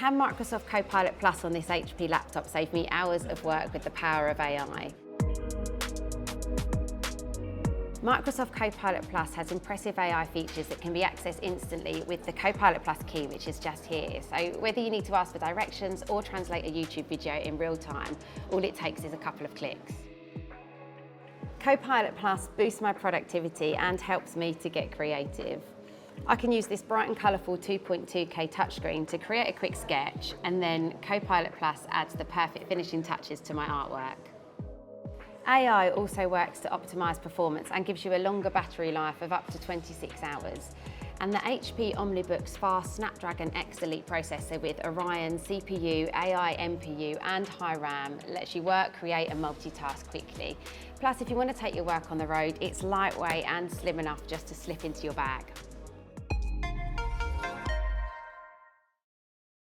Can Microsoft Copilot Plus on this HP laptop save me hours of work with the power of AI? Microsoft Copilot Plus has impressive AI features that can be accessed instantly with the Copilot Plus key, which is just here. So whether you need to ask for directions or translate a YouTube video in real time, all it takes is a couple of clicks. Copilot Plus boosts my productivity and helps me to get creative. I can use this bright and colourful 2.2K touchscreen to create a quick sketch, and then Copilot Plus adds the perfect finishing touches to my artwork. AI also works to optimise performance and gives you a longer battery life of up to 26 hours. And the HP OmniBook's fast Snapdragon X Elite processor with Orion CPU, AI NPU and high RAM lets you work, create and multitask quickly. Plus, if you want to take your work on the road, it's lightweight and slim enough just to slip into your bag.